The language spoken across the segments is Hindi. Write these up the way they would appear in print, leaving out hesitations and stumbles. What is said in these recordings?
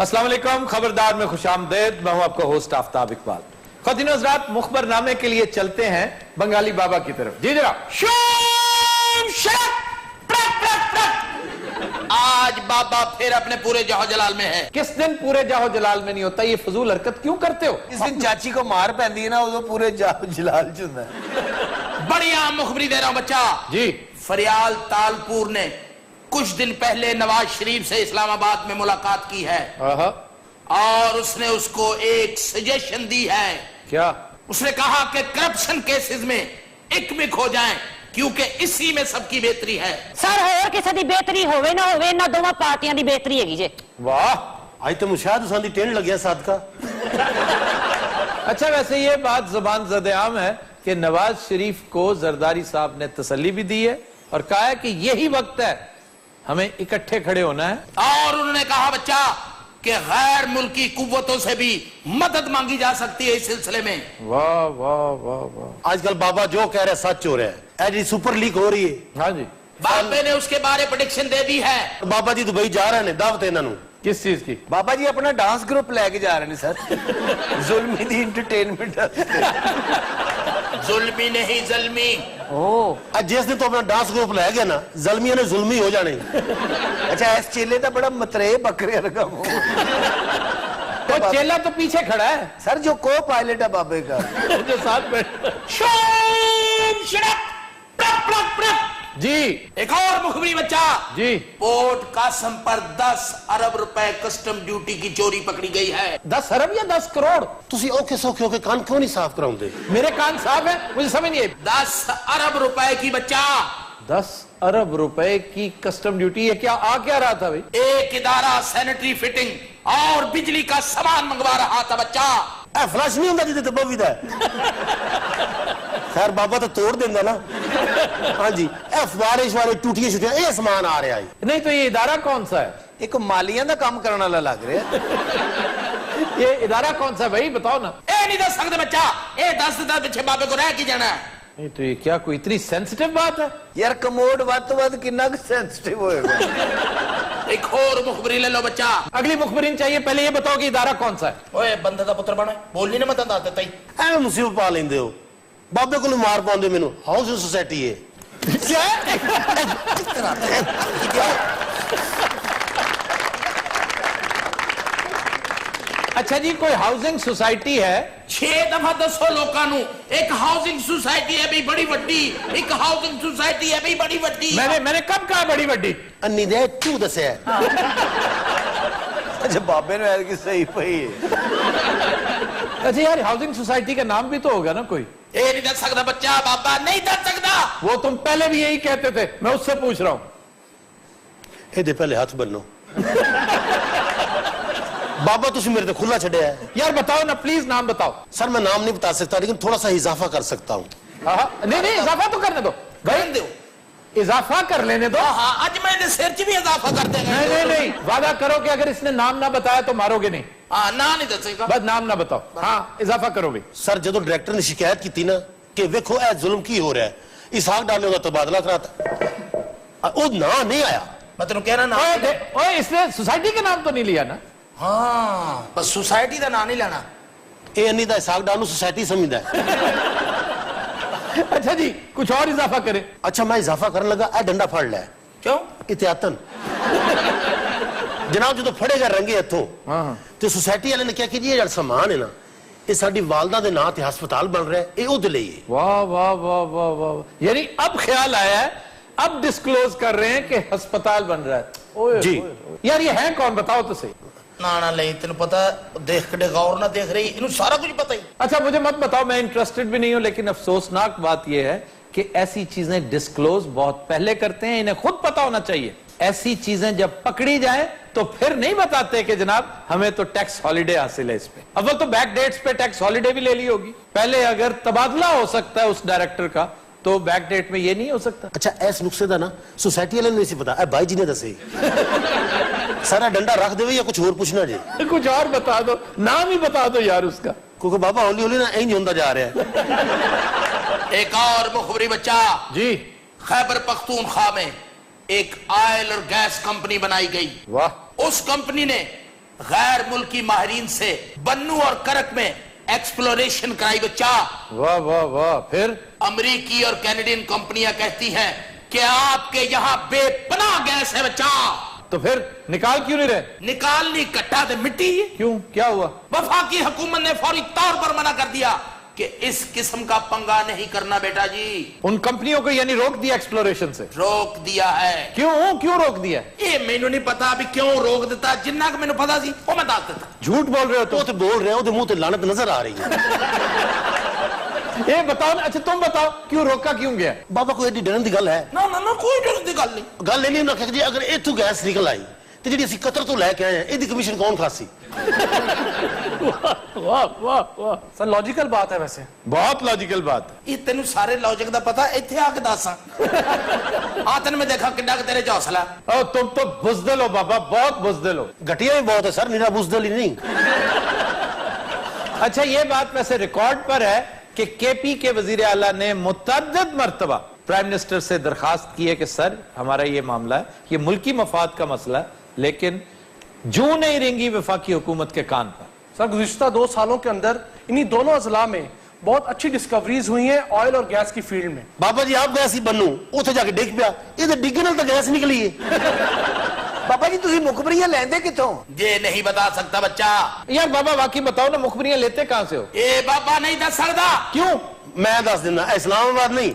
अस्सलाम वालेकुम, खबरदार में खुशामदेद। मैं हूं आपका होस्ट आफ्ताब इकबाल। ख़वातीन हज़रात, मुखबरनामे के लिए चलते हैं बंगाली बाबा की तरफ। जी जरा। आज बाबा फिर अपने पूरे जाहो जलाल में है। किस दिन पूरे जाहो जलाल में नहीं होता? ये फजूल हरकत क्यों करते हो? इस दिन चाची को मार पैंदी है ना, उदो पूरे जाहो जलाल च हुंदा है। बढ़िया मुखबरी दे रहा हूं बच्चा जी। फरियाल तालपुर ने कुछ दिन पहले नवाज शरीफ से इस्लामाबाद में मुलाकात की है और उसने उसको एक सजेशन दी है। क्या? उसने कहा कि करप्शन केसेस में इकमिक हो जाएं, क्योंकि इसी में सबकी बेहतरी है। सर होर किसी दी बेहतरी होवे ना होवे, ना दोवां पार्टियां दी बेहतरी हैगी जे। वाह, आज तो मुशाहिद हुसैन दी टेंड लग गया सादका। अच्छा, वैसे ये बात जबान ज़द-ए-आम है कि नवाज शरीफ को जरदारी साहब ने तसल्ली भी दी है और कहा है कि यही वक्त है, हमें इकट्ठे खड़े होना है। और उन्होंने कहा बच्चा कि गैर मुल्की कुव्वतों से भी मदद मांगी जा सकती है इस सिलसिले में। वाह वाह वाह वाह। आजकल बाबा जो कह रहे सच हो रहा है। ऐसी सुपर लीक हो रही है। हाँ जी। बाबे ने उसके बारे प्रेडिक्शन दे दी है। बाबा जी दुबई जा रहे हैं, दावत इन्होंने। किस चीज की? बाबा जी अपना डांस ग्रुप लेके जा रहे हैं सर। जुल्मी दी एंटरटेनमेंट। जुल्मी नहीं जल्मी। आज जिस दिन तो अपना डांस ग्रुप ले गया ना, जल्मियों ने जुल्मी हो जाने। अच्छा, इस चेले का बड़ा मतरे बकरे रखा तो चेला तो पीछे खड़ा है सर, जो को पायलट है बाबे का, जो साथ में। जी। एक और मुखबरी बच्चा जी। पोर्ट कासम पर 10 अरब रुपए कस्टम ड्यूटी की चोरी पकड़ी गई है। 10 अरब या 10 करोड़? तुसी ओके सौखे होके कान क्यों नहीं साफ कराउंदे? मेरे कान साफ है, मुझे समझ नहीं आई। 10 अरब रुपए की बच्चा। 10 अरब रुपए की कस्टम ड्यूटी। है क्या? आ क्या रहा था भाई? एक इदारा सैनिटरी फिटिंग और बिजली का सामान मंगवा रहा था बच्चा। फ्लश नहीं होता जिदे बवी दा। खैर बाबा तो तोड़ देंदा ना। हाँ जी, बारिश वाले टूटियां छुटियां ये सामान आ रहा है। नहीं तो ये इदारा कौन सा है? एक मालिया का काम करने वाला लग रहा है। ये इदारा कौन सा है भाई, बताओ ना। ए नहीं दस सकते बच्चा, ए 10 पीछे बाबे को रह की जाना है। नहीं तो ये क्या कोई इतनी सेंसिटिव बात है? यार कमोड वद तो वद कितना सेंसिटिव होएगा। एक और मुखबरी ले लो बच्चा। अगली मुखबरी चाहिए, पहले ये बताओ कि इदारा कौन सा है? ओए बंदे दा पुत्र बना, बोलनी ना मत दाते तई। ਐਵੇਂ ਮੁਸੀਬਤ ਪਾ ਲੈਂਦੇ ਹੋ। ਬਾਬੇ ਕੋਲ ਮਾਰ ਪਾਉਂਦੇ ਮੈਨੂੰ। ਹਾਊਸਿੰਗ ਸੁਸਾਇਟੀ ਹੈ। अच्छा जी, कोई हाउसिंग सोसाइटी है? 6 दफा दसो लोकां नू, एक हाउसिंग सोसाइटी है भी बड़ी वड्डी, एक हाउसिंग सोसाइटी है भी बड़ी वड्डी। मैंने कब कहा बड़ी वड्डी? अन्नी दे तू दसया। अच्छा बाबे ने यार की सही पई है। अच्छा यार, हाउसिंग सोसाइटी का नाम भी तो होगा ना कोई? ए नहीं दस सकता बच्चा, बाबा नहीं दस सकता। वो तुम पहले भी यही कहते थे, मैं उससे पूछ रहा हूं। ਇਹਦੇ पहले हाथ बन्नो। बाबा तुसी मेरे तो खुला छड़े है। यार बताओ ना प्लीज, नाम बताओ। सर मैं नाम नहीं बता सकता, लेकिन थोड़ा सा इजाफा कर सकता हूँ। नहीं, इजाफा तो करने दो भाई, दो इजाफा कर लेने दो। हाँ, आज मैंने सिर च भी इजाफा कर देगा। नहीं, वादा करो कि अगर इसने नाम ना बताया तो मारोगे नहीं। हाँ, ना नहीं दसेगा, बस नाम ना बताओ। हाँ, इजाफा करो भाई। सर जो डायरेक्टर ने शिकायत की थी ना कि वेखो ए जुल्म की हो रहा है, इसहाक डाले का तबादला कराता, वो ना नहीं आया। मैं तेन कहना ना। ओए, इसने सोसाइटी का नाम तो नहीं लिया ना? हाँ, बस सोसाइटी का नाम नहीं लेना। ये अन्नी दा इसहाक डालू सोसाइटी समझदा है। अच्छा जी, कुछ और इजाफा करे। अच्छा मैं इजाफा करने लगा, ए डंडा फड़ लिया। क्यों? इतियातन जनाब जो फड़ेगा रंगे हथों तो सोसाइटी वाले ने क्या कि ये सामान है ना, ये साडी वालदा दे नाम ते हस्पताल बन रहा है, ये उद लिए। वाह वाह वाह वाह वाह। यानी अब ख्याल आया है, अब डिस्क्लोज कर रहे हैं कि अस्पताल बन रहा है। ओए, जी। ओए। यार ये है कौन, बताओ तो सही। ना नहीं, तेन पता देख के गौर ना देख रही, इन्हें सारा कुछ पता ही। अच्छा मुझे मत बताओ, मैं इंटरेस्टेड भी नहीं हूं, लेकिन अफसोसनाक बात यह है कि ऐसी चीजें डिस्क्लोज बहुत पहले करते हैं, इन्हें खुद पता होना चाहिए। ऐसी चीजें जब पकड़ी जाए तो फिर नहीं बताते कि जनाब हमें तो टैक्स हॉलिडे हासिल है इस पे। अव्वल तो बैक डेट्स पे टैक्स हॉलिडे भी ले ली होगी। पहले अगर तबादला हो सकता है उस डायरेक्टर का, तो बैक डेट में ये नहीं हो सकता। अच्छा इस नुस्खे का ना सोसाइटी वाले नहीं पता, भाई जी ने दसे। सारा डंडा रख दे या कुछ और पूछना जी? कुछ और बता दो, नाम ही बता दो यार उसका, क्योंकि बाबा हौली हौली ना इंज होता जा रहा है। एक और मुखबरी बच्चा जी। खैबर पख्तूनख्वा में एक ऑयल और गैस कंपनी बनाई गई। वाह। उस कंपनी ने गैर मुल्की माहिरीन से बन्नू और करक में एक्सप्लोरेशन कराई बच्चा। वाह वाह वाह। फिर अमेरिकी और कैनेडियन कंपनियां कहती हैं कि आपके यहाँ बेपनाह गैस है बच्चा। तो फिर निकाल क्यों नहीं रहे? निकालनी कट्टा दे मिट्टी। क्यों, क्या हुआ? वफाकी हुकूमत ने फौरी तौर पर मना कर दिया कि इस किस्म का पंगा नहीं करना बेटा जी। उन कंपनियों को यानी रोक दिया एक्सप्लोरेशन से? रोक दिया है। क्यों रोक दिया? ये मैनू नहीं पता अभी क्यों रोक देता, जिन्ना को मैंने पता सी वो मैं दस देता। झूठ बोल रहे हो वो तो बोल रहे हो, तो मुंह ते लानत नजर आ रही है। ये बताओ ना। अच्छा तुम बताओ, क्यों रोका क्यों गया? बाबा कोई एडी डरन दी गल है? ना ना ना कोई डर दी गल नहीं। गल नहीं रखे जी, अगर इथों गैस निकल आई तो जी असं कतर तो लैके आए हैं, इसकी कमीशन कौन खासी? वाह वाह वाह। सर लॉजिकल बात है, वैसे बहुत लॉजिकल बात है। ये तेन सारे लॉजिक दा पता, इत्थे आके दस आ तेन मैं देखा किड्डा कि तेरे च हौसला। ओ तुम तो बुज़दिल हो बाबा, बहुत बुज़दिल हो। घटिया भी बहुत है सर, निरा बुज़दिल ही नहीं। अच्छा ये बात वैसे रिकॉर्ड पर है कि केपी के वजीर आला ने मुतअद्दिद मर्तबा प्राइम मिनिस्टर से दरखास्त की है कि सर हमारा ये मामला है, ये मुल्की मफाद का मसला है, लेकिन जूं नहीं रेंगी वफाकी हुकूमत के कान पर। सर गुज़िश्ता 2 सालों के अंदर इन्हीं दोनों अजला में बहुत अच्छी डिस्कवरीज हुई हैं ऑयल और गैस की फील्ड में। बाबा जी आप गैस ही बनू उथे जाके डिग पिया, ये डिगे नाल तो गैस निकली है। बाबा जी तुसी मुखबरियां लेंदे किथों? ये नहीं बता सकता बच्चा। यार बाबा वाकई बताओ ना, मुखबरियां लेते कहां से हो? ये बाबा नहीं दस सकता। क्यों? मैं दस देना, इस्लामाबाद नहीं।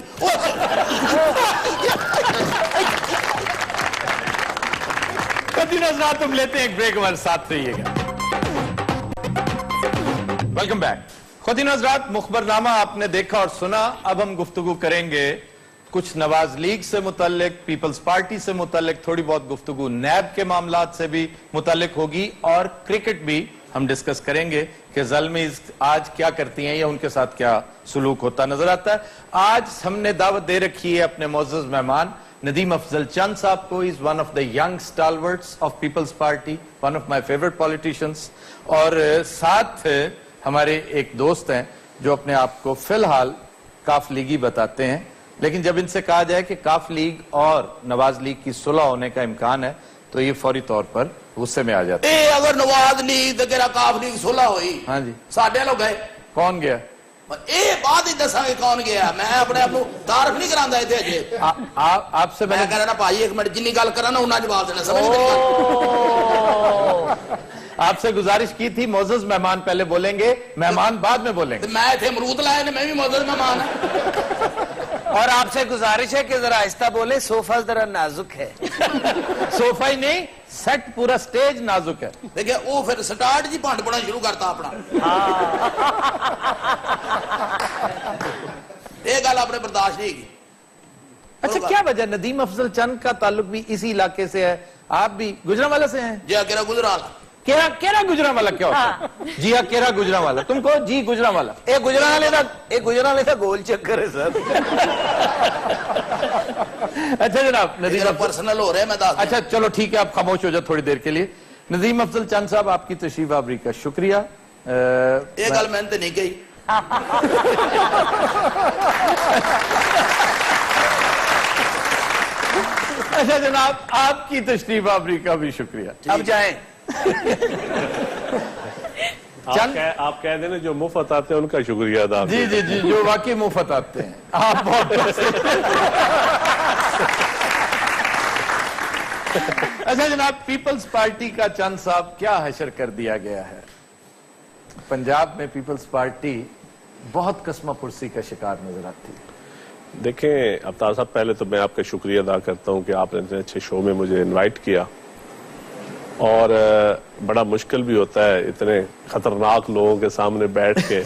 कभी नजर तुम लेते हैं एक ब्रेक, हमारे साथ रहिएगा। Welcome back. खुदीन हज़रात, मुखबरनामा आपने देखा और सुना। अब हम गुफ्तगू करेंगे कुछ नवाज लीग से मुतल्लिक, पीपल्स पार्टी से मुतल्लिक, थोड़ी बहुत गुफ्तगू नैब के मामलात से भी मुतल्लिक होगी, और क्रिकेट भी हम डिस्कस करेंगे कि ज़ल्मीज़ आज क्या करती हैं या उनके साथ क्या सुलूक होता नजर आता है। आज हमने दावत दे रखी है अपने मोअज़्ज़ज़ मेहमान नदीम अफजल चंद साहब को। Is one of the young stalwarts of people's party, one of my favourite politicians. और साथ हमारे एक दोस्त हैं जो अपने आप को फिलहाल काफ लीगी बताते हैं, लेकिन जब इनसे कहा जाए कि काफ लीग और नवाज लीग की सुलह होने का इम्कान है तो ये फौरी तौर पर गुस्से में आ जाते हैं। अगर नवाज लीग काफ लीग सुलह हुई, हाँ जी, साडे लोग गए। कौन गया? बाद ही दसांगे कौन गया। मैं अपने आप को तारफ नहीं करांदा इत्थे अजे। आपसे मैं कह रहा ना भाई एक मिनट जिन्नी गल करा ना उन्ना जवाब देना, समझ गए? आपसे गुजारिश की थी मोअज़्ज़ज़ मेहमान पहले बोलेंगे, मेहमान बाद में बोलेंगे। मैं इत्थे अमरूद लाए ने, मैं भी मोअज़्ज़ज़ मेहमान है। और आपसे गुजारिश है कि जरा आहिस्ता बोले, सोफा जरा नाजुक है। सोफा ही नहीं, सेट पूरा स्टेज नाजुक है। देखिए वो फिर स्टार्ट जी भंड पड़ा शुरू करता अपना। ये गल आपने बर्दाश्त नहीं की। अच्छा क्या वजह? नदीम अफजल चंद का ताल्लुक भी इसी इलाके से है, आप भी गुजरांवाला से हैं? जी अकेला गुजरात। केरा गुजरांवाला क्या होता है? जी हाँ, केरा गुजरांवाला। तुमको जी गुजरांवाला? एक गुजरावाले का गोल चक्कर है सर। अच्छा जनाब, नदीम पर्सनल हो रहे हैं, मैं दास। अच्छा चलो ठीक है, आप खामोश हो जाओ थोड़ी देर के लिए। नदीम अफजल चंद साहब, आपकी तशरीफ आवरी का शुक्रिया। ये गल मैंने तो नहीं कही। अच्छा जनाब, आपकी तशरीफ आवरी का भी शुक्रिया। अब जाएं। आप कह देना जो मुफ्त आते हैं उनका शुक्रिया अदा। जी जी जी, जो वाकई मुफ्त आते हैं आप बहुत। अच्छा जनाब, पीपल्स पार्टी का चंद साहब क्या हशर कर दिया गया है। पंजाब में पीपल्स पार्टी बहुत कस्मा पुरसी का शिकार नजर आती है। देखें अवतार साहब, पहले तो मैं आपका शुक्रिया अदा करता हूं कि आपने इतने अच्छे शो में मुझे इनवाइट किया, और बड़ा मुश्किल भी होता है इतने खतरनाक लोगों के सामने बैठ के।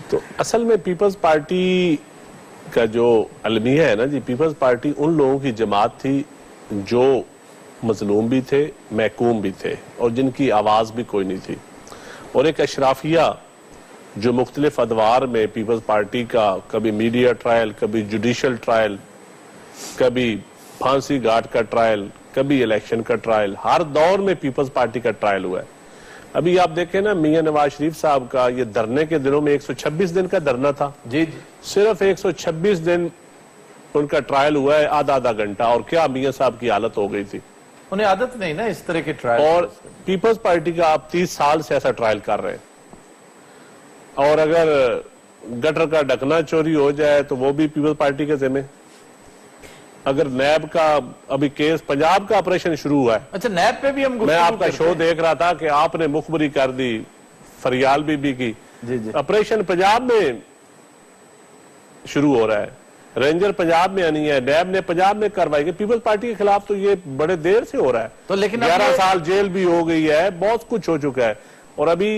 तो असल में पीपल्स पार्टी का जो अलमिया है ना जी, पीपल्स पार्टी उन लोगों की जमात थी जो मजलूम भी थे, महकूम भी थे, और जिनकी आवाज भी कोई नहीं थी, और एक अशराफिया जो मुख्तलिफ अदवार में पीपल्स पार्टी का कभी मीडिया ट्रायल, कभी जुडिशल ट्रायल, कभी फांसी घाट का ट्रायल, कभी इलेक्शन का ट्रायल, हर दौर में पीपल्स पार्टी का ट्रायल हुआ है। अभी आप देखें ना, मियां नवाज शरीफ साहब का ये धरने के दिनों में 126 दिन का धरना था जी, सिर्फ 126 दिन उनका ट्रायल हुआ है, आधा घंटा, और क्या मियां साहब की हालत हो गई थी। उन्हें आदत नहीं ना इस तरह के ट्रायल। और पीपल्स पार्टी का आप 30 साल से ऐसा ट्रायल कर रहे हैं, और अगर गटर का ढकना चोरी हो जाए तो वो भी पीपल्स पार्टी के जिम्मे। अगर नैब का अभी केस, पंजाब का ऑपरेशन शुरू हुआ है। अच्छा, नैब पे भी हम मैं आपका शो देख रहा था कि आपने मुखबरी कर दी फरियाल बीबी की। जी। ऑपरेशन पंजाब में शुरू हो रहा है, रेंजर पंजाब में आनी है, नैब ने पंजाब में कार्रवाई की। पीपल्स पार्टी के खिलाफ तो ये बड़े देर से हो रहा है। तो लेकिन 11 साल जेल भी हो गई है, बहुत कुछ हो चुका है, और अभी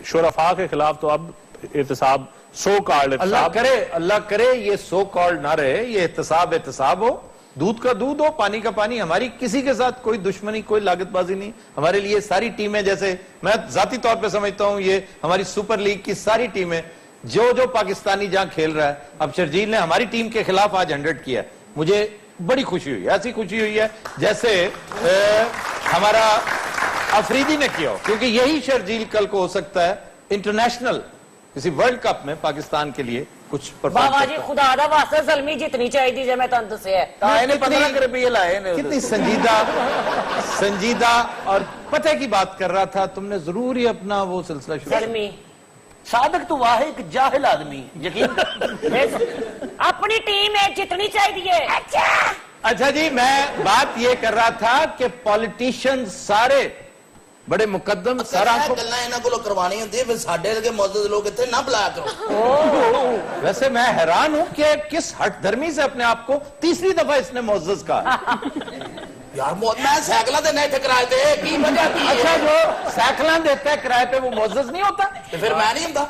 शुरफा के खिलाफ तो अब एहतसाब, सो कॉल्ड अल्लाह करे ये सो कॉल्ड ना रहे, ये एहतसाब हो, दूध का दूध हो, पानी का पानी। हमारी किसी के साथ कोई दुश्मनी, कोई लागतबाजी नहीं। हमारे लिए सारी टीमें, जैसे मैं जाती तौर पे समझता हूं, ये हमारी सुपर लीग की सारी टीमें, जो पाकिस्तानी जहां खेल रहा है, अब शर्जील ने हमारी टीम के खिलाफ आज 100 किया, मुझे बड़ी खुशी हुई। ऐसी खुशी हुई है जैसे हमारा अफरीदी ने किया हो, क्योंकि यही शर्जील कल को हो सकता है इंटरनेशनल किसी वर्ल्ड कप में पाकिस्तान के लिए कुछ बाबा जी खुदा दा वास्ता ज़ल्मी जितनी चाहिए थी मैं तुम दसे है 15 रुपये लाए ने। कितनी संजीदा और पते की बात कर रहा था। तुमने जरूर ही अपना वो सिलसिला शुरू। ज़ल्मी सादक तो वाह एक जाहिल आदमी, यकीन अपनी टीम है जितनी चाहिए। अच्छा जी, मैं बात ये कर रहा था कि पॉलिटिशियन सारे बड़े मुकद्दम सारा गल्लां इन्हां कोलों करवानी होंदी, फिर साडे वर्गे मौजूद लोग इत्थे ना बुलाया करो। वैसे मैं हैरान हूं कि किस हठधर्मी से अपने आप को तीसरी दफा इसने मोअज़्ज़ज़ कहा। यार मैं साइकिल देना इत्थे किराए ते, की वजह की? अच्छा, जो साइकिल देता है किराए पे वो मोअज़्ज़ज़ नहीं होता? तो फिर मैं नहीं हुंदा।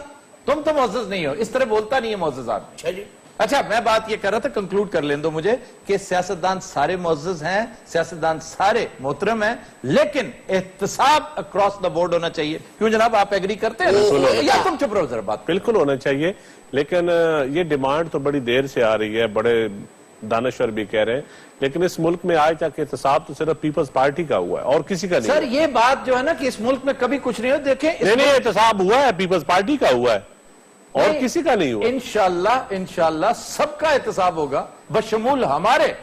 तुम तो मोअज़्ज़ज़ नहीं हो, इस तरह बोलता नहीं है मोअज़्ज़ज़ आदमी। अच्छा जी। अच्छा, मैं बात ये कर रहा था, कंक्लूड कर लें दो मुझे, कि सियासतदान सारे मुअज़्ज़ज़ हैं, सियासतदान सारे मोहतरम हैं, लेकिन एहतसाब अक्रॉस द बोर्ड होना चाहिए। क्यों जनाब, आप एग्री करते हैं? या तुम चुप रहो जरा, बात बिल्कुल होना चाहिए, लेकिन ये डिमांड तो बड़ी देर से आ रही है, बड़े दानश्वर भी कह रहे हैं, लेकिन इस मुल्क में आज तक एहतसाब तो सिर्फ पीपल्स पार्टी का हुआ है और किसी का नहीं। सर, ये बात जो है ना कि इस मुल्क में कभी कुछ नहीं हो, देखें नहीं, एहतसाब हुआ है, पीपल्स पार्टी का हुआ है और किसी का नहीं हुआ। इंशाल्लाह सबका एहतसाब होगा, बशमूल हमारे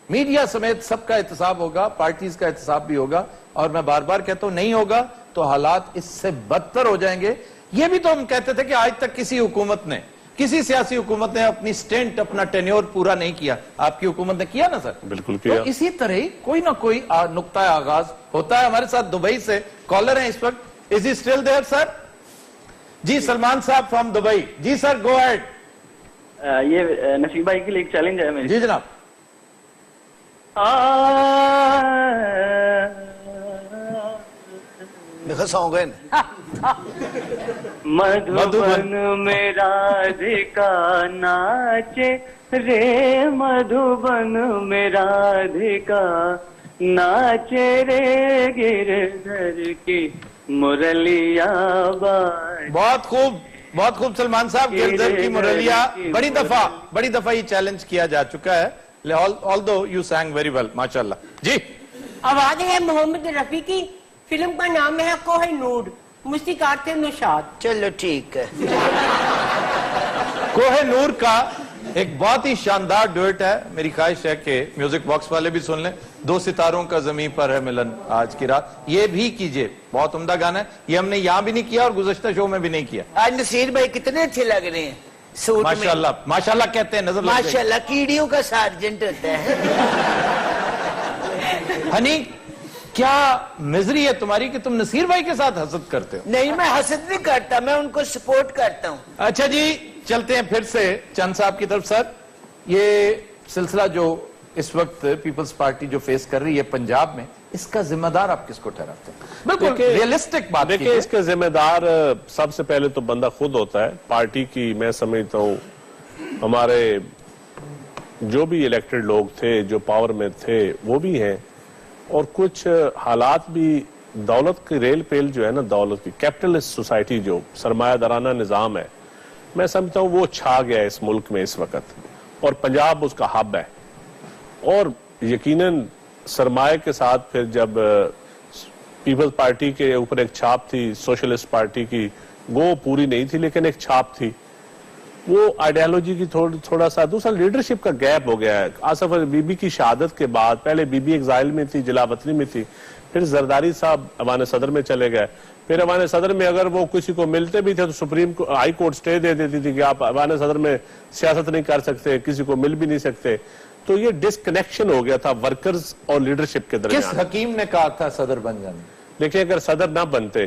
मीडिया समेत सबका एहतसाब होगा, पार्टीज का एहतसाब भी होगा। और मैं बार बार कहता हूं, नहीं होगा तो हालात इससे बदतर हो जाएंगे। ये भी तो हम कहते थे कि आज तक किसी हुकूमत ने, किसी सियासी हुकूमत ने अपनी स्टेंट, अपना टेन्योर पूरा नहीं किया। आपकी हुकूमत ने किया ना सर? बिल्कुल किया। तो इसी तरह ही कोई ना कोई नुक्ता आगाज होता है। हमारे साथ दुबई से कॉलर है इस वक्त। Is he still there sir? जी, सलमान साहब फ्रॉम दुबई। जी सर, गो अहेड। ये नसीब भाई के लिए एक चैलेंज है मेरी। जी जनाब। देखो सॉन्ग है मधुबन में राधिका नाचे रे, मधुबन में राधिका नाचे रे, गिरधर की मुरलिया बाज। बहुत खूब सलमान साहब, गिरधर की मुरलिया बड़ी दफा ये चैलेंज किया जा चुका है, ऑल्दो यू सैंग वेरी वेल, माशाल्लाह। जी, आवाज है मोहम्मद रफी की, फिल्म का नाम है कोहिनूर, मुस्तिकार थे नौशाद। चलो ठीक है। कोहिनूर का एक बहुत ही शानदार डुएट है। मेरी ख्वाहिश है कि म्यूजिक बॉक्स वाले भी सुन लें। 2 सितारों का ज़मीं पर है मिलन आज की रात, ये भी कीजिए, बहुत उम्दा गाना है। ये हमने यहां भी नहीं किया और गुज़श्ता शो में भी नहीं किया। आज नसीर भाई कितने अच्छे लग रहे हैं सूट में। माशाल्लाह कहते हैं, नजर लग गई। माशाल्लाह कीड़ियों का सार्जेंट होता है। हनी, क्या मिजरी है तुम्हारी कि तुम नसीर भाई के साथ हसद करते हो? नहीं, मैं हसद नहीं करता, मैं उनको सपोर्ट करता हूँ। अच्छा जी, चलते हैं फिर से चंद साहब की तरफ। सर, ये सिलसिला जो इस वक्त पीपल्स पार्टी जो फेस कर रही है पंजाब में, इसका जिम्मेदार आप किसको ठहराते हैं? बिल्कुल रियलिस्टिक बात। देखिए, इसके जिम्मेदार सबसे पहले तो बंदा खुद होता है। पार्टी की मैं समझता हूँ हमारे जो भी इलेक्टेड लोग थे, जो पावर में थे, वो भी हैं, और कुछ हालात भी दौलत की रेल पेल जो है ना, दौलत की कैपिटलिस्ट सोसाइटी जो सरमायादाराना निजाम है, मैं समझता हूँ वो छा गया है इस मुल्क में इस वक्त, और पंजाब उसका हब है। और यकीनन सरमाए के साथ फिर जब पीपल्स पार्टी के ऊपर एक छाप थी सोशलिस्ट पार्टी की, वो पूरी नहीं थी लेकिन एक छाप थी, वो आइडियोलॉजी की थोड़ा सा, दूसरा लीडरशिप का गैप हो गया है। आसफ अली बीबी की शहादत के बाद, पहले बीबी एग्जाइल में थी, जिलावतनी में थी, फिर जरदारी साहब अवान सदर में चले गए। फिर अवान सदर में अगर वो किसी को मिलते भी थे तो सुप्रीम हाई कोर्ट स्टे दे देती थी कि आप अवान सदर में सियासत नहीं कर सकते, किसी को मिल भी नहीं सकते। तो ये डिसकनेक्शन हो गया था वर्कर्स और लीडरशिप के दरमियान। किस हकीम ने कहा था सदर बन जाने? देखिए, अगर सदर ना बनते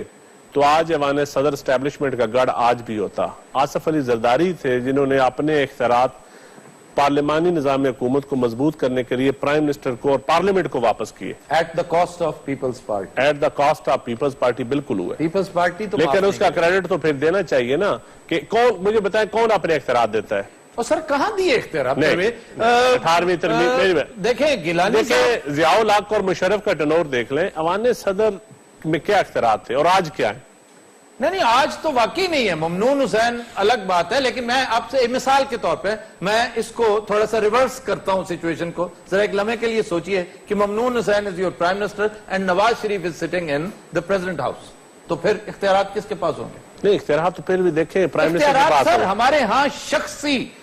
तो आज अवान सदर एस्टेब्लिशमेंट का गढ़ आज भी होता। आसफ अली जरदारी थे जिन्होंने अपने इख्तियारात पार्लिमानी निजाम हुकूमत को मजबूत करने के लिए प्राइम मिनिस्टर को और पार्लियामेंट को वापस किए। At the cost of people's party. At the cost of people's party बिल्कुल हुआ। पीपल्स पार्टी तो, लेकिन उसका क्रेडिट तो फिर देना चाहिए ना कि कौन, मुझे बताएं कौन अपने इख्तियारात देता है? और सर कहां दिए इख्तियार? 18वीं देखें गिलानी, देखें जियाउल हक और मुशर्रफ का टनोर देख लें, अवान सदर में क्या इख्तियारात थे और आज क्या है? नहीं, आज तो वाकई नहीं है। ममनून हुसैन अलग बात है, लेकिन मैं आपसे मिसाल के तौर पे मैं इसको थोड़ा सा रिवर्स करता हूं सिचुएशन को। जरा एक लम्हे के लिए सोचिए कि Mamnoon Hussain is your prime minister and Nawaz Sharif is sitting in the president house, तो फिर इख्तियारात किसके पास होंगे? नहीं, इख्तियारात तो फिर भी देखें प्राइम मिनिस्टर के पास। सर हमारे यहाँ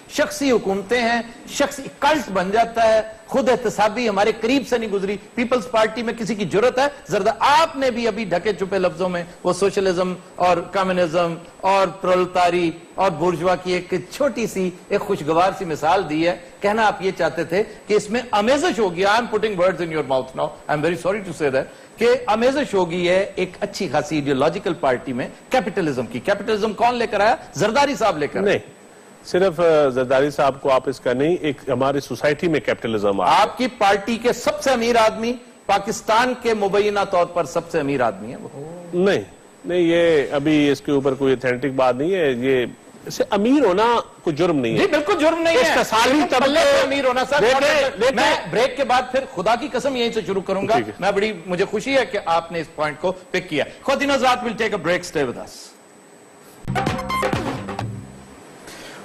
शख्सी हुकूमतें हैं, शख्सी कल्ट बन जाता है, खुद एहतसाबी हमारे करीब से नहीं गुजरी। पीपल्स पार्टी में किसी की जरूरत है? जरदा आपने भी अभी ढके छुपे लफ्जों में वो सोशलिज्म और कम्युनिज्म और प्रोलेटारी और बुर्जुआ की एक छोटी सी एक खुशगवार सी मिसाल दी है। कहना आप ये चाहते थे कि इसमें अमेजिश होगी। I am putting words in your mouth now, I am very sorry to say that, कि अमेजिश होगी है एक अच्छी खासी आइडियोलॉजिकल पार्टी में कैपिटलिज्म की। कैपिटलिज्म कौन लेकर आया? जरदारी साहब लेकर। नहीं, सिर्फ जरदारी साहब को आप इसका नहीं, एक हमारी सोसाइटी में कैपिटलिज्म। आपकी पार्टी के सबसे अमीर आदमी पाकिस्तान के मुबैना तौर पर सबसे अमीर आदमी है वो। नहीं, ये अभी इसके ऊपर कोई ऑथेंटिक बात नहीं है। ये इससे अमीर होना कोई जुर्म नहीं है। बिल्कुल जुर्म नहीं है साली तबले से अमीर होना। सर मैं ब्रेक के बाद फिर खुदा की कसम यहीं से शुरू करूंगा। मुझे खुशी है कि आपने इस पॉइंट को पिक किया। ख्वातीन हज़रात, will take a break, stay with us.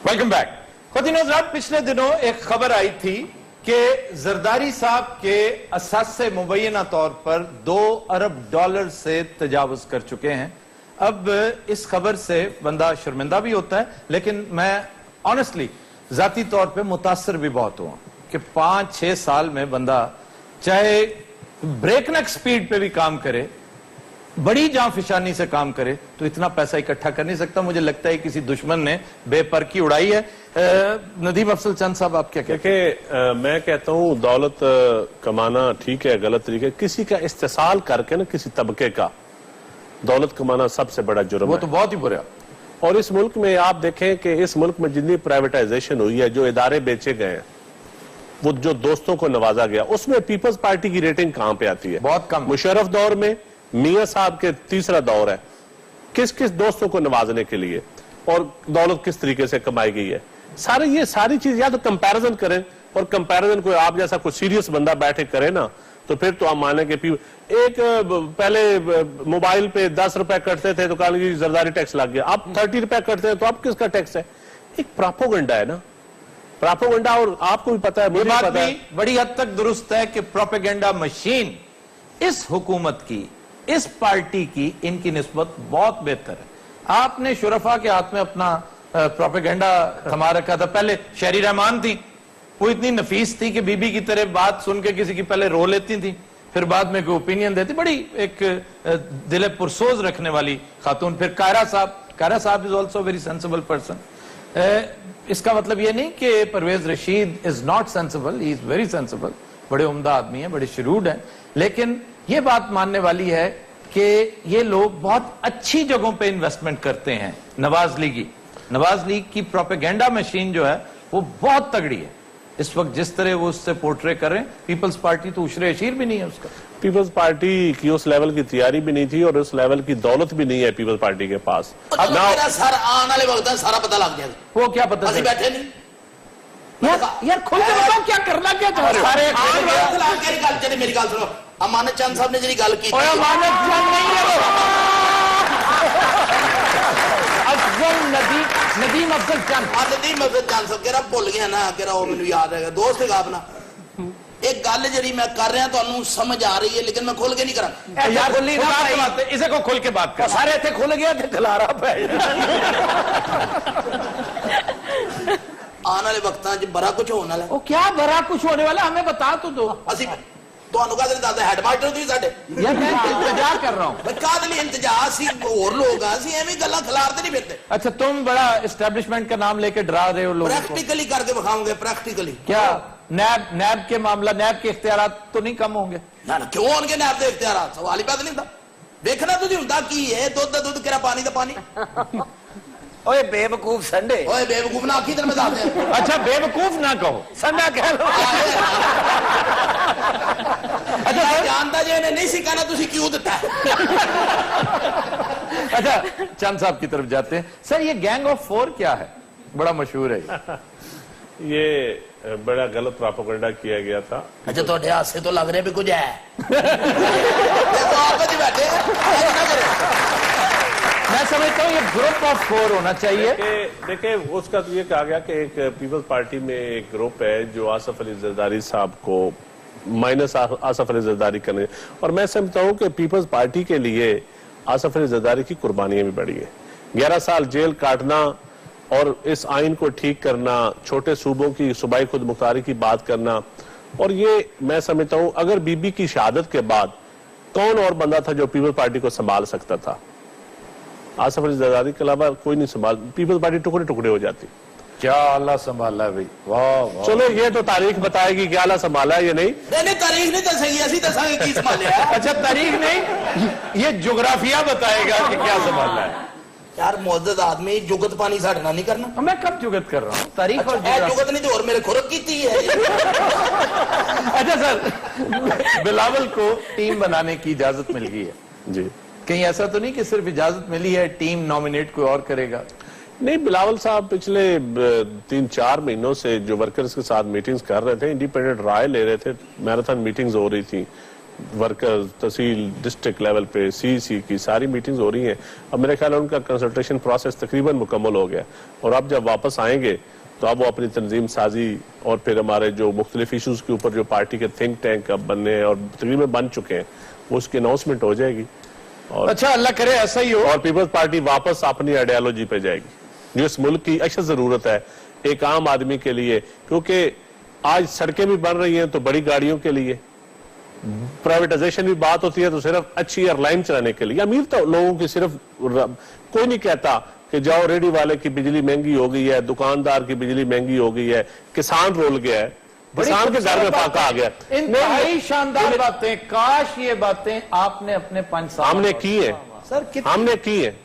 Welcome back. ख्वातीन हज़रात, पिछले दिनों एक खबर आई थी कि जरदारी साहब के असासे मुबैना तौर पर $2 अरब से तजावुज कर चुके हैं। अब इस खबर से बंदा शर्मिंदा भी होता है, लेकिन मैं ऑनेस्टली जाती तौर पे मुतासर भी बहुत हुआ कि 5-6 साल में बंदा चाहे ब्रेकनेक स्पीड पे भी काम करे, बड़ी जांफिशानी से काम करे, तो इतना पैसा इकट्ठा कर नहीं सकता। मुझे लगता है किसी दुश्मन ने बेपर की उड़ाई है। नदीम अफजल चंद साहब, आप क्या कहते हैं? मैं कहता हूं दौलत कमाना ठीक है, गलत तरीके, किसी का इस्तेसाल करके ना, किसी तबके का दौलत कमाना सबसे बड़ा जुर्म है। वो तो बहुत ही बुरा। और इस मुल्क में आप देखें कि इस मुल्क में जितनी प्राइवेटाइजेशन हुई है, जो इदारे बेचे गए हैं, वो जो दोस्तों को नवाजा गया, उसमें पीपल्स पार्टी की रेटिंग कहां पे आती है? बहुत कम। मुशर्रफ दौर में, मियां साहब के तीसरा दौर है, किस किस दोस्तों को नवाजने के लिए और दौलत किस तरीके से कमाई गई है, ये सारी चीज या तो कंपैरिजन करें, और कंपैरिजन को आप जैसा कोई सीरियस बंदा बैठे करे ना, तो फिर तो आप माने कि एक पहले मोबाइल पे 10 रुपए कटते थे तो कहा कि जरदारी टैक्स लग गया, अब 30 रुपए कटते हैं तो अब किसका टैक्स है? एक प्रोपेगेंडा है ना, प्रोपेगेंडा। और आपको भी पता है, मुझे बात पता भी बड़ी हद तक दुरुस्त है कि प्रोपेगेंडा मशीन इस हुकूमत की, इस पार्टी की, इनकी निस्बत बहुत बेहतर है। आपने शुरफा के हाथ में अपना प्रोपेगेंडा थमा रखा था। पहले शहरी रहमान थी, वो इतनी नफीस थी कि बीबी की तरह बात सुन के किसी की पहले रो लेती थी, फिर बाद में कोई ओपिनियन देती, बड़ी एक दिल पुरसोज रखने वाली खातून। फिर कायरा साहब is also very sensible person. इसका मतलब ये नहीं कि Pervez Rashid is not sensible, he is very sensible, बड़े उम्दा आदमी है, बड़े शरूड है। लेकिन ये बात मानने वाली है कि ये लोग बहुत अच्छी जगहों पे इन्वेस्टमेंट करते हैं। नवाज लीग की प्रोपेगेंडा मशीन जो है वो बहुत तगड़ी है। इस वक्त जिस तरह वो उससे पोर्ट्रे कर रहे हैं, पीपल्स पार्टी तो उशरे अशीर भी नहीं है उसका। पीपल्स पार्टी की उस लेवल की तैयारी भी नहीं थी और उस लेवल की दौलत भी नहीं है पीपल्स पार्टी के पास। अब सारा आने वाले वक्त सारा पता लग गया। वो क्या पता? अभी बैठे नहीं यार खुल के बताओ क्या करना, क्या चाह रहे हो? मेरी गल सुनो, अमानत चंद साहब ने जी गल की, अमानत चंद नहीं है, नदीम अफजल चंद साहब केरा भुल गया ना, केरा वो मैंने याद है, दोस्त है अपना। एक गल जी मैं कर रहा तो समझ आ रही है, लेकिन मैं खुल के नहीं करा यार। इसे को खुल के बात कर, सारे थे खुल गया थे, खिला रहा आने वाले वक्तां च बड़ा कुछ होने वाला वो क्या बड़ा कुछ होने वाला, हमें बता तो दो। ਅਸੀਂ ਤੁਹਾਨੂੰ ਕਾਹਦੇ ਲਈ ਦੱਸਦੇ, ਹੈਡਮਾਸਟਰ ਤੁਸੀਂ ਸਾਡੇ। यार मैं इंतजार कर रहा हूँ। ਮੈਂ ਕਾਹਦੇ ਲਈ ਇੰਤਜ਼ਾਰ ਸੀ, ਹੋਰ ਲੋਕ ਆ, ਅਸੀਂ ਐਵੇਂ ਗੱਲਾਂ ਖਿਲਾਰਦੇ नहीं फिरते। अच्छा तुम बड़ा एस्टेब्लिशमेंट का नाम लेके डरा रहे हो लोगों को। प्रैक्टिकली करके दिखाओगे, प्रैक्टिकली। क्या नैब के मामला, नैब के इख्तियारात तो नहीं कम होंगे? ना ना क्यों होंगे नैब के इख्तियारात, सवाल ही पैदा नहीं होता। देखना तुझे ਹੁੰਦਾ ਕੀ ਹੈ, ਦੁੱਧ ਦਾ ਦੁੱਧ ਕਿਹੜਾ ਪਾਣੀ ਦਾ ਪਾਣੀ। ओए बेवकूफ संडे, ਓਏ ਬੇਵਕੂਫ ਨਾ ਆਖੀ, ਤੈਨੂੰ ਮੈਂ ਦੱਸ ਦਿਆਂ। अच्छा बेवकूफ ना कहो, संडा कह लो। अच्छा जानता जे नहीं सी कहना, तुझे क्यों दिता है। अच्छा चंद साहब की तरफ जाते हैं। सर ये गैंग ऑफ 4 क्या है, बड़ा मशहूर है ये बड़ा गलत प्रोपेगेंडा किया गया था। अच्छा तो हादसे तो लग रहे भी कुछ है। देखो आप जी बैठे ना करो। मैं समझता हूँ ये ग्रुप ऑफ 4 होना चाहिए। देखिए उसका तो ये कहा गया कि एक पीपल्स पार्टी में एक ग्रुप है जो आसफ अली जरदारी साहब को माइनस आसफ अली जरदारी करने, और मैं समझता हूँ कि पीपल्स पार्टी के लिए आसफ अली जरदारी की कुर्बानियां भी बढ़ी है। 11 साल जेल काटना और इस आइन को ठीक करना, छोटे सूबों की सूबाई खुद मुख्तारी की बात करना, और ये मैं समझता हूँ अगर बीबी की शहादत के बाद कौन और बंदा था जो पीपल्स पार्टी को संभाल सकता था? आसफ अली जरदारी के अलावा कोई नहीं संभाल, पीपल्स पार्टी टुकड़े टुकड़े हो जाती। क्या अल्लाह संभाला है भाई, वाह। चलो ये तो तारीख बताएगी कि अल्लाह संभाला है या नहीं। नहीं तारीख नहीं दसेगी, असि दसांगे की संभालिया। अच्छा तारीख नहीं, ये जोग्राफिया बताएगा कि क्या संभाला है। यार मुअद्दद आदमी जुगत पानी साढ़े नाल नहीं करना। मैं कब जुगत कर रहा हूँ, तारीख अच्छा, और जुगत नहीं तो और मेरे खुरक की है। अच्छा सर बिलावल को टीम बनाने की इजाजत मिल गई है जी, कहीं ऐसा तो नहीं कि सिर्फ इजाजत मिली है, टीम नॉमिनेट कोई और करेगा? नहीं, बिलावल साहब पिछले 3-4 महीनों से जो वर्कर्स के साथ मीटिंग्स कर रहे थे, इंडिपेंडेंट राय ले रहे थे, मैराथन मीटिंग्स हो रही थी, वर्कर्स तहसील डिस्ट्रिक्ट लेवल पे सीसी की सारी मीटिंग्स हो रही हैं। अब मेरे ख्याल है उनका कंसल्टेशन प्रोसेस तकरीबन मुकम्मल हो गया, और अब जब वापस आएंगे तो अब वो अपनी तंजीम साजी और फिर हमारे जो मुख्तलिफ इशूज के ऊपर जो पार्टी के थिंक टैंक अब बनने और तकरीबन बन चुके हैं, वो उसकी अनाउंसमेंट हो जाएगी। और अच्छा अल्लाह करे ऐसा ही हो, और पीपल्स पार्टी वापस अपनी आइडियोलॉजी पे जाएगी, जो इस मुल्क की अशद जरूरत है एक आम आदमी के लिए, क्योंकि आज सड़कें भी बन रही हैं तो बड़ी गाड़ियों के लिए, प्राइवेटाइजेशन भी बात होती है तो सिर्फ अच्छी एयरलाइन चलाने के लिए। अमीर तो लोगों की सिर्फ, कोई नहीं कहता कि जाओ रेडी वाले की बिजली महंगी हो गई है, दुकानदार की बिजली महंगी हो गई है, किसान रोल गया है, किसान के घर में फाका आ गया। इंतहाई शानदार बातें, काश ये बातें आपने अपने 5 साल हमने की है सर, हमने की है।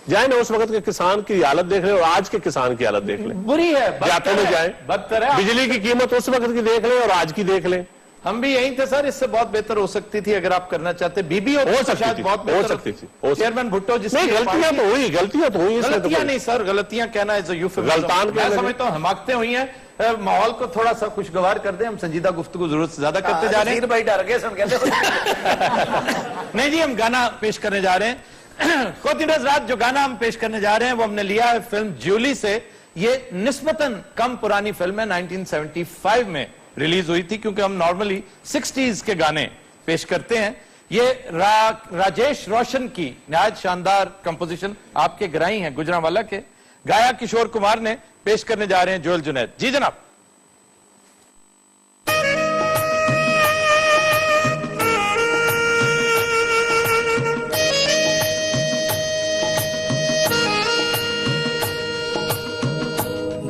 जाए ना उस वक्त के किसान की हालत देख ले और आज के किसान की हालत देख ले, बुरी है, जाते में जाए, बदतर है। बिजली की कीमत उस वक्त की देख ले और आज की देख ले। हम भी यही थे सर, इससे बहुत बेहतर हो सकती थी अगर आप करना चाहते। बीबी हो सकती थी, बहुत हो सकती थी। चेयरमैन भुट्टो जिसकी नहीं, गलतियां तो हुई, गलतियां तो हुई, गलतियां नहीं सर, गलतियां कहना इज अ यूफेमिज्म। गलतान मैं समझता हूं हमाकतें हुई हैं, माहौल को थोड़ा सा खुशगवार कर दें, हम संजीदा गुफ्तगू जरूरत से ज्यादा करते जा रहे हैं। भाई डर गए सुन कहते। नहीं जी, हम गाना पेश करने जा रहे हैं। खोतिनस रात जो गाना हम पेश करने जा रहे हैं वो हमने लिया है फिल्म ज्यूली से। ये निस्बतन कम पुरानी फिल्म है, 1975 में रिलीज हुई थी, क्योंकि हम नॉर्मली 60s के गाने पेश करते हैं। ये राजेश रोशन की नहायत शानदार कंपोजिशन आपके गराई हैं, गुजरांवाला के, गाया किशोर कुमार ने, पेश करने जा रहे हैं जोएल जुनैद जी। जनाब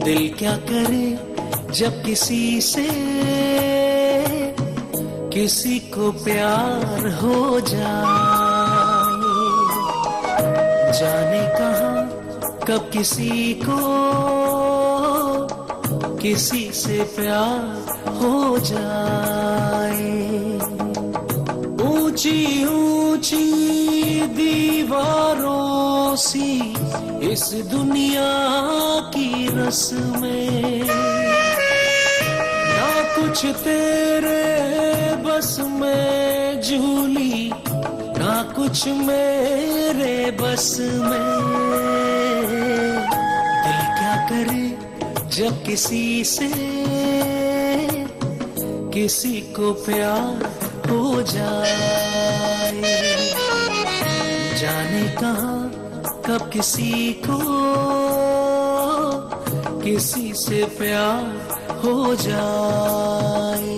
दिल क्या करे जब किसी से किसी को प्यार हो जाए, जाने कहां कब किसी को किसी से प्यार हो जाए। ऊंची ऊंची दीवारों सी इस दुनिया की रस्में, ना कुछ तेरे बस में झूली, ना कुछ मेरे बस में। दिल क्या करे जब किसी से किसी को प्यार हो जाए, जाने कहां कब किसी को किसी से प्यार हो जाए।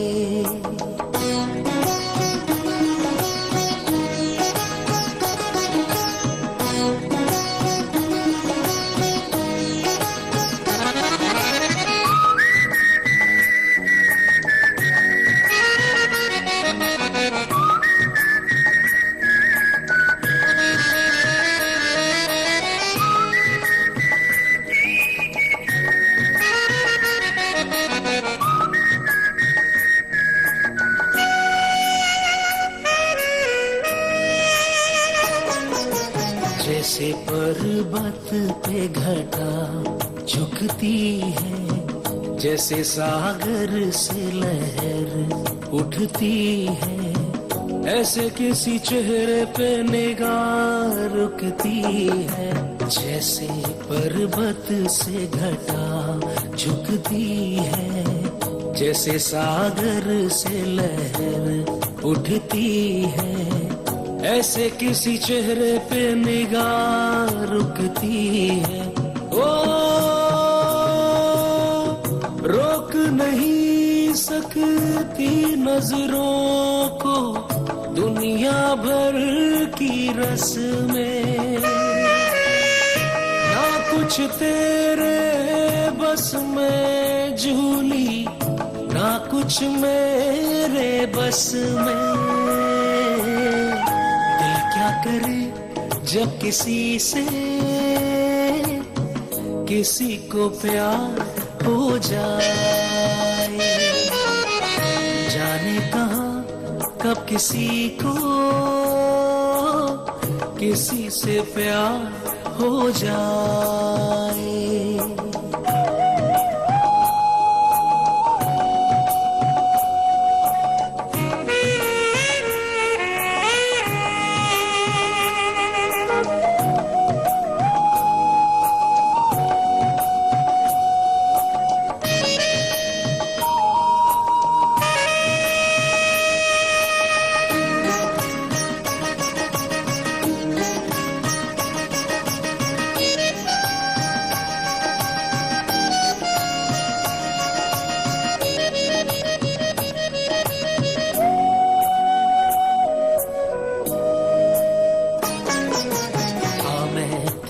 जैसे पर्वत पे घटा झुकती है, जैसे सागर से लहर उठती है, ऐसे किसी चेहरे पे निगाह रुकती है। जैसे पर्वत से घटा झुकती है, जैसे सागर से लहर उठती है, ऐसे किसी चेहरे पे निगाह रुकती है। ओ रोक नहीं सकती नजरों को दुनिया भर की रस्में, ना कुछ तेरे बस में झूली, ना कुछ मेरे बस में। क्या करे जब किसी से किसी को प्यार हो जाए, जाने कहाँ कब किसी को किसी से प्यार हो जाए।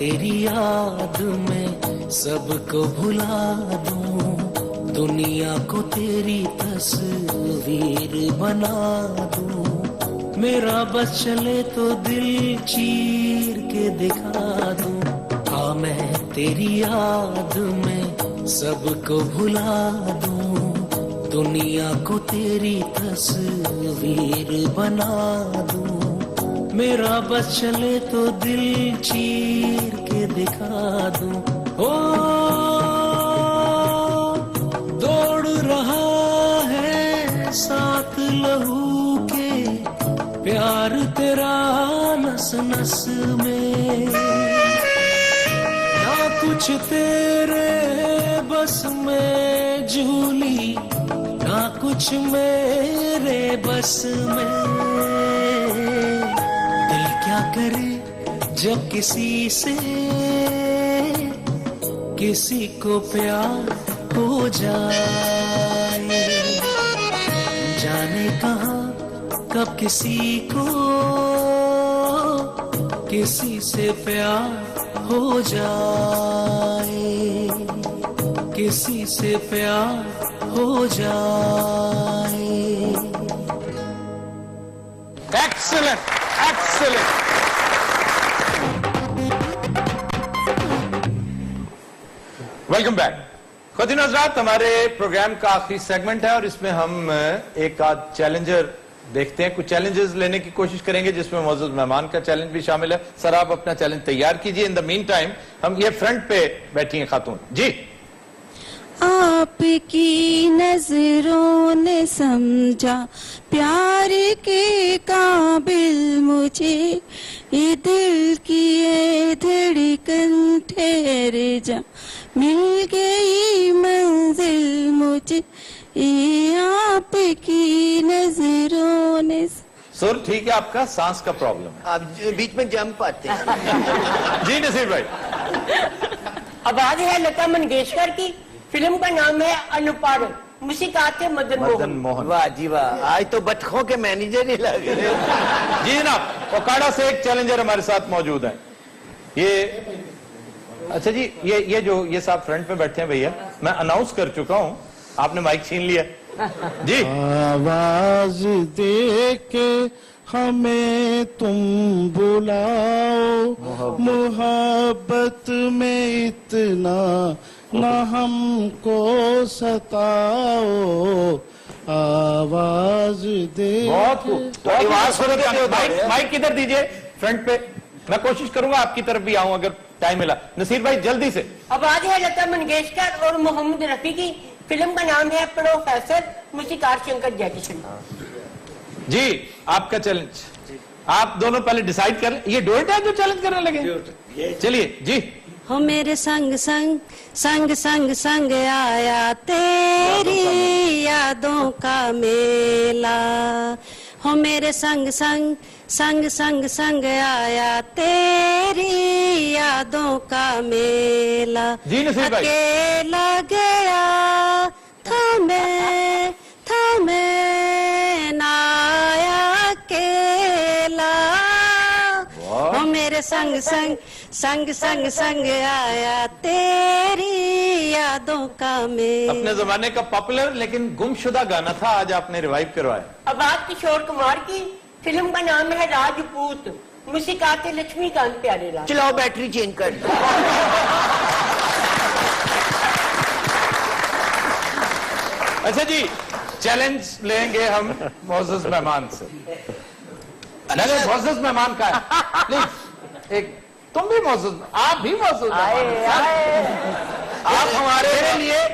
तेरी याद में सबको भुला दूं, दुनिया को तेरी तस्वीर बना दूं। मेरा बस चले तो दिल चीर के दिखा दूं। हाँ मैं तेरी याद में सबको भुला दूं, दुनिया को तेरी तस्वीर बना दूं। मेरा बस चले तो दिल चीर के दिखा दूं। ओ दौड़ रहा है साथ लहू के प्यार तेरा नस नस में, ना कुछ तेरे बस में झूली, ना कुछ मेरे बस में। क्या करे जब किसी से किसी को प्यार हो जाए, जाने कहाँ कब किसी को किसी से प्यार हो जाए, किसी से प्यार हो जाए। Excellent, excellent. Welcome back. खुद हजरात, हमारे प्रोग्राम का आखिरी सेगमेंट है और इसमें हम एक आध चैलेंजर देखते हैं। कुछ चैलेंजेस लेने की कोशिश करेंगे जिसमें मौजूद मेहमान का चैलेंज भी शामिल है। सर आप अपना चैलेंज तैयार कीजिए। इन द मीन टाइम हम ये फ्रंट पे बैठी हैं खातून जी। आपकी नजरों ने समझा प्यार के काबिल मुझे, ये दिल की ये धड़कन ठहर जा, मिल गई मंजिल मुझे, ये आपकी नजरों ने। सुर ठीक है आपका, सांस का प्रॉब्लम है, आप बीच में जंप आते हैं। जी नसीर भाई। आवाज है लता मंगेशकर की, फिल्म का नाम है अनुपढ़, मुसीकात है मदन मोहन। वाह जी वाह, आज तो बटखों के मैनेजर ही लग रहे। जी जनाब, ओकाड़ा से एक चैलेंजर हमारे साथ मौजूद है। ये अच्छा जी, ये साहब फ्रंट पे बैठे हैं भैया, मैं अनाउंस कर चुका हूं, आपने माइक छीन लिया जी। आवाज दे के हमें तुम बुलाओ, मोहब्बत में इतना न हमको सताओ, आवाज दे। बहुत खूब, माइक किधर दीजिए फ्रंट पे, मैं कोशिश करूंगा आपकी तरफ भी आऊं अगर टाइम मिला। नसीर भाई जल्दी से। अब आज है लता मंगेशकर और मोहम्मद रफी की, फिल्म का नाम है प्रोफेसर, मुसीकार शंकर जयकिशन। जी आपका चैलेंज, आप दोनों पहले डिसाइड कर, ये डुएट है जो चैलेंज करने लगे, चलिए जी। हो मेरे संग संग संग संग संग आया तेरी यादों का मेला, हो मेरे संग संग संग संग संग आया तेरी यादों का मेला। जी नसीर भाई। अकेला गया था मैं ना आया अकेला, हो मेरे संग संग संग संग संग आया तेरी यादों का मेला। अपने जमाने का पॉपुलर लेकिन गुमशुदा गाना था, आज आपने रिवाइव करवाया। अब आज किशोर कुमार की, फिल्म का नाम है राजपूत, मुसीकात है लक्ष्मीकांत प्यारेलाल। चलाओ बैटरी चेंज कर। अच्छा जी, चैलेंज लेंगे हम मोअज़्ज़ज़ मेहमान से। नहीं मोअज़्ज़ज़ मेहमान का है, प्लीज एक तुम भी मोअज़्ज़ज़, आप भी मोअज़्ज़ज़ आप हमारे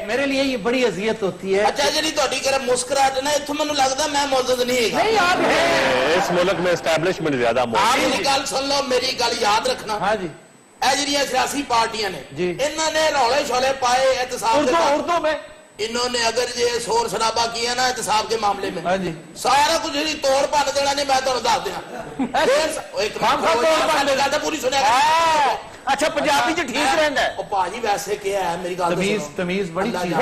मेरे लिए ये बड़ी अजियत होती है। अच्छा जी थोड़ी कर मुस्कुराहट ना इत्थों मैनूं लगदा मैं मौजूद नहीं है। नहीं आप है इस मुल्क में एस्टैब्लिशमेंट ज्यादा मेरी गल सुन लो, मेरी गल याद रखना। हाँ जी, जिहड़ियां सियासी पार्टियां ने जी, इन्होंने रौले शौले पाए एहतसाब उर्दू में, इन्होंने अगर ये शोर शराबा किया ना एहतसाब के मामले में, हाँ जी, सारा कुछ ही तोड़ भन देना नहीं, मैं तुहानूं दस दियां पूरी सुनिया। अच्छा पंजाबी च ठीक रहंदा है। ओ भाजी वैसे क्या है मेरी गल तमीज बड़ी चीज है।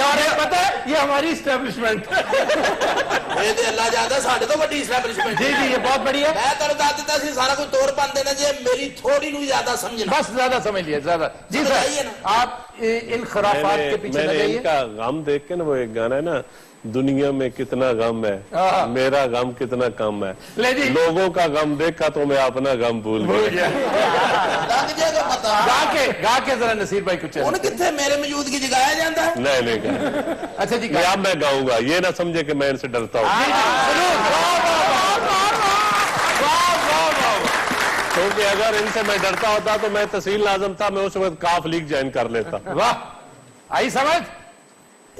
और पता है ये हमारी इस्टेब्लिशमेंट, ये अल्लाह जानदा साडे तो बड़ी इस्टेब्लिशमेंट। जी जी ये बहुत बढ़िया। मैं तुहानूं दस दित्ता सी सारा कुछ तोड़ भन देना, जे मेरी थोड़ी नूं ज्यादा समझना, बस ज्यादा समझ लिया ज्यादा। जी सर आप इन खराफात के पीछे न जाइए। इनका गम देख के ना, वो एक गाना है ना, दुनिया में कितना गम है, मेरा गम कितना कम है, लोगों का गम देखा तो मैं अपना गम भूल गया। गा के जरा नसीर भाई कुछ कितने मेरे मौजूदगी जगाया जाता है। नहीं अच्छा जी अब मैं गाऊंगा, ये ना समझे कि मैं इनसे डरता हूँ, क्योंकि अगर इनसे मैं डरता होता तो मैं तहसील लाजम था, मैं उस वक्त काफ लीग ज्वाइन कर लेता। वाह आई समझ,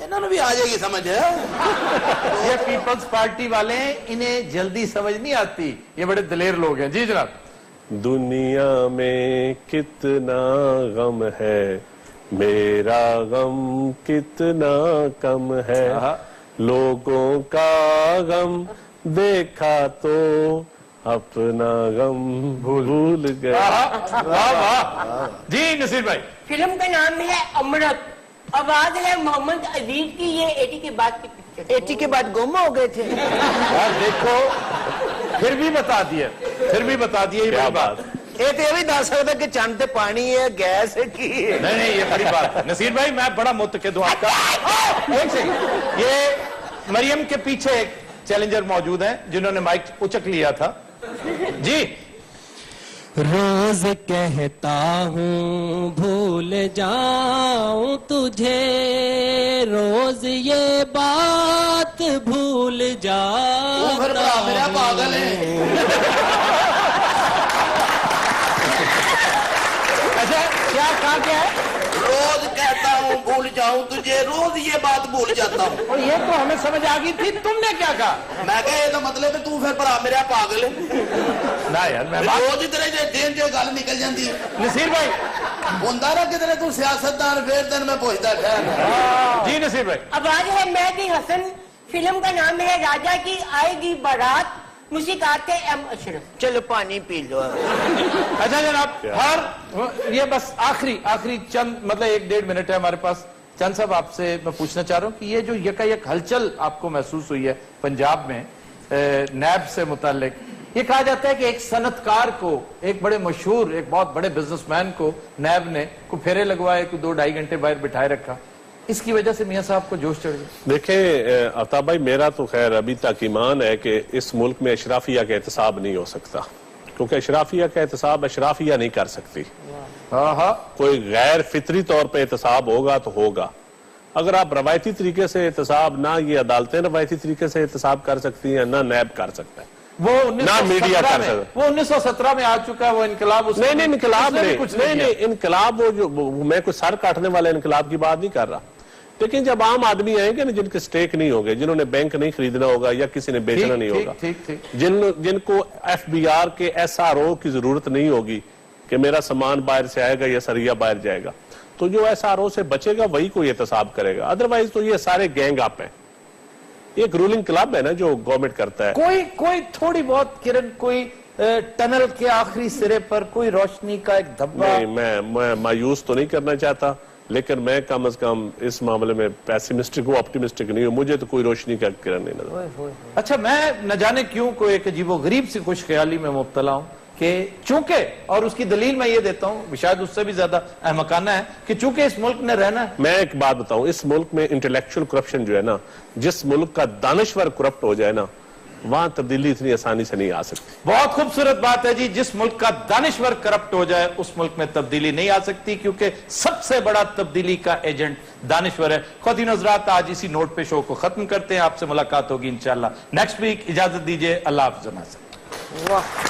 इन्होंने भी आ जाएगी समझ। ये पीपल्स पार्टी वाले हैं, इन्हें जल्दी समझ नहीं आती, ये बड़े दलेर लोग हैं। जी जनाब। दुनिया में कितना गम है, मेरा गम कितना कम है, लोगों का गम देखा तो अपना गम भूल गया। वाह वाह जी नसीर भाई। फिल्म का नाम है अमृत, आवाज है मोहम्मद अजीज की। ये 80 के बाद की पिक्चर, 80 के बाद गुम हो गए थे। यार देखो फिर भी बता दिया ये बात। ये तो भी दस सकता कि चंद पानी है, गैस है की है। नहीं ये बड़ी बात है। नसीर भाई मैं बड़ा मुतकिद हूं आपका। एक सेकंड, ये मरियम के पीछे एक चैलेंजर मौजूद हैं जिन्होंने माइक उचक लिया था। जी। रोज कहता हूँ भूल जाऊं तुझे, रोज ये बात भूल जाता मेरा पागल है। अच्छा क्या है? रोज कहता हूँ भूल जाऊं तुझे, रोज ये बात भूल जाता हूँ। और ये तो हमें समझ आ गई थी, तुमने क्या कहा? मैं कहा ये तो मतलब है तू फिर भरा मेरा पागल है ना यार, मैं रोज इतने दिन जो गल निकल जाती है। नसीर भाई होंदा ना कितने तू सियासतदान, फिर दिन में पूछता ठहर। जी नसीर भाई। अब आज है मेहदी हसन, फिल्म का नाम है राजा की आएगी बारात, मुसीकार थे एम अशरफ। चलो पानी पी लो। अच्छा जनाब, हर ये बस आखिरी चंद मतलब 1-1.5 मिनट है हमारे पास। चंद साहब आपसे मैं पूछना चाह रहा हूँ कि ये जो यकायक हलचल आपको महसूस हुई है पंजाब में नैब से मुतालिक, ये कहा जाता है कि एक सनतकार को, एक बड़े मशहूर, एक बहुत बड़े बिजनेसमैन को नैब ने को फेरे लगवाए, को 2-2.5 घंटे बाहर बिठाए रखा, इसकी वजह से मियां साहब को जोश चढ़ गया। देखें आफ्ताब भाई, मेरा तो खैर अभी तक ईमान है कि इस मुल्क में अशराफिया का एहतसाब नहीं हो सकता, क्योंकि अशराफिया का एहतसाब अशराफिया नहीं कर सकती। कोई गैर फितरी तौर पर एहतसाब होगा तो होगा। अगर आप रवायती तरीके से एहतसाब, ना ये अदालतें रवायती तरीके से एहतसाब कर सकती हैं, ना नैब कर सकता है, वो 1917 में आ चुका है वो इनकलाब। नहीं इनकलाब नहीं, इनकलाब वो जो मैं कोई सर काटने वाले इनकलाब की बात नहीं कर रहा, लेकिन जब आम आदमी आएंगे ना, जिनके स्टेक नहीं होंगे, जिन्होंने बैंक नहीं खरीदना होगा या किसी ने बेचना नहीं होगा, जिनको FBR के SRO की जरूरत नहीं होगी कि मेरा सामान बाहर से आएगा या सरिया बाहर जाएगा, तो जो SRO से बचेगा वही कोई एहतसाब करेगा। अदरवाइज तो ये सारे गैंग अप है। एक रूलिंग क्लब है ना जो गवर्नमेंट करता है। कोई थोड़ी बहुत किरण, कोई टनल के आखिरी सिरे पर कोई रोशनी का एक धब्बा। नहीं, मैं मायूस तो नहीं करना चाहता, लेकिन मैं कम अज कम इस मामले में पेसिमिस्टिक हूँ, ऑप्टिमिस्टिक नहीं हूँ। मुझे तो कोई रोशनी का किरण नहीं नजर। अच्छा, मैं न जाने क्यों कोई एक अजीबो गरीब सी खुशख्याली में मुब्तला हूँ कि चूंकि, और उसकी दलील मैं ये देता हूँ, शायद उससे भी ज्यादा अहमकाना है, कि चूंकि इस मुल्क ने रहना है। मैं एक बात बताऊं, इस मुल्क में इंटेलेक्चुअल करप्शन जो है ना, जिस मुल्क का दानिश्वर करप्ट हो जाए ना, वहां तब्दीली इतनी आसानी से नहीं आ सकती। बहुत खूबसूरत बात है जी, जिस मुल्क का दानिश्वर करप्ट हो जाए उस मुल्क में तब्दीली नहीं आ सकती, क्योंकि सबसे बड़ा तब्दीली का एजेंट दानिश्वर है। ख्वातीन हज़रात, आज इसी नोट पे शो को खत्म करते हैं। आपसे मुलाकात होगी इंशाअल्लाह नेक्स्ट वीक। इजाजत दीजिए, अल्लाह हाफ़िज़।